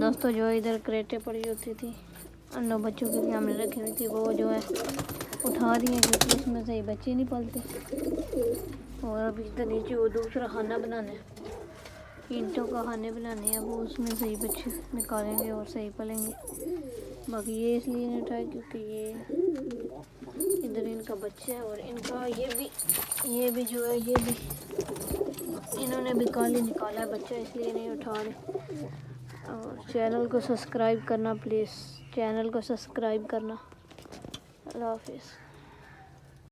दोस्तों जो इधर क्रेटें पड़ी होती थी अन्नों बच्चों के लिए हमने रखी हुई थी, वो जो है उठा दी है क्योंकि इसमें सही बच्चे नहीं पलते। और अभी इधर नीचे वो दूसरा खाना बनाना है, ईंटों का खाने बनाने हैं, वो उसमें सही बच्चे निकालेंगे और सही पलेंगे। बाकी ये इसलिए नहीं उठाए क्योंकि ये इधर इनका बच्चा है और इनका ये भी जो है ये भी इन्होंने भी कल ही निकाला है बच्चा, इसलिए नहीं उठा रहे। और चैनल को सब्सक्राइब करना प्लीज़, चैनल को सब्सक्राइब करना। अल्लाह हाफिज़।